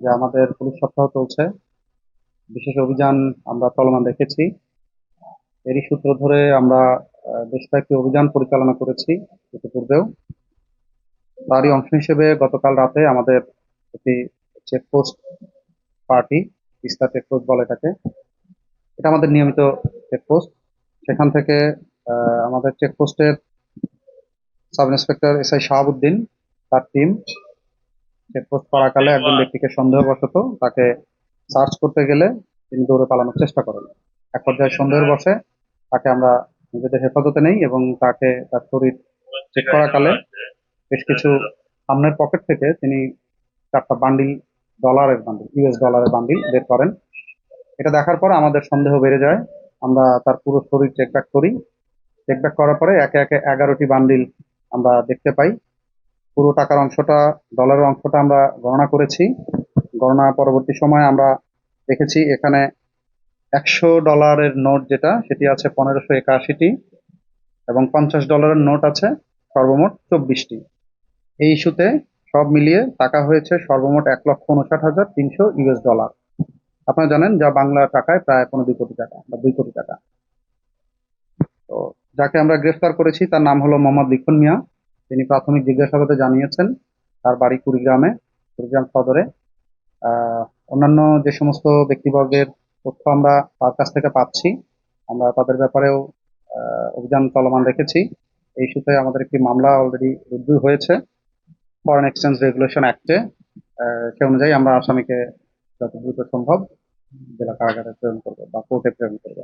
যে আমাদের পুলিশ সপ্তাহ চলছে, বিশেষ অভিযান আমরা চলমান রেখেছি। এরই সূত্র ধরে আমরা বেশ কয়েকটি অভিযান পরিচালনা করেছি ইতিপূর্বেও। তারই অংশ হিসেবে গতকাল রাতে আমাদের একটি চেকপোস্ট পার্টি, তিস্তা চেকপোস্ট বলে এটাকে, এটা আমাদের নিয়মিত চেকপোস্ট। সেখান থেকে আমাদের চেকপোস্টের সাব ইন্সপেক্টর এসআই শাহাবুদ্দিন, তার টিম চেকপোস্ট পারাকালে একজন ব্যক্তিকে সন্দেহবশত তাকে সার্চ করতে গেলে তিনি দৌড়ে পালানোর চেষ্টা করেন। এক পর্যায়ে সন্দেহের বশে তাকে আমরা নিজেদের হেফাজতে নেই এবং তাকে তার শরীর চেক করাকালে বেশ কিছু সামনের পকেট থেকে তিনি 4টা বান্ডিল, ইউএস ডলারের বান্ডিল বের করেন। এটা দেখার পর আমাদের সন্দেহ বেড়ে যায়। আমরা তার পুরো শরীর চেক ব্যাক করি। চেক ব্যাক করার পরে একে একে 11টি বান্ডিল আমরা দেখতে পাই। পুরো টাকার অংশটা, ডলারের অংশটা আমরা গণনা করেছি। গণনা পরবর্তী সময়ে আমরা দেখেছি এখানে $100 নোট যেটা, সেটি আছে 1581টি এবং $50 নোট আছে সর্বমোট 24টি। এই ইস্যুতে সব মিলিয়ে টাকা হয়েছে সর্বমোট 1,59,300 ইউএস ডলার। আপনারা জানেন যা বাংলা টাকায় প্রায় 15 কোটি টাকা বা 2 কোটি টাকা। তো যাকে আমরা গ্রেফতার করেছি তার নাম হলো মোহাম্মদ লিখন মিয়া। তিনি প্রাথমিক জিজ্ঞাসাবাদে জানিয়েছেন তার বাড়ি কুড়িগ্রামে, কুড়িগ্রাম সদরে। অন্যান্য যে সমস্ত ব্যক্তিবর্গের তথ্য আমরা তার কাছ থেকে পাচ্ছি, আমরা তাদের ব্যাপারেও অভিযান চলমান রেখেছি। এই ইস্যুতে আমাদের একটি মামলা অলরেডি রুজু হয়েছে ফরেন এক্সচেঞ্জ রেগুলেশন অ্যাক্টে। সে অনুযায়ী আমরা আসামিকে যত দ্রুত সম্ভব জেলা কারাগারে প্রেরণ করবো বা কোর্টে প্রেরণ করবো।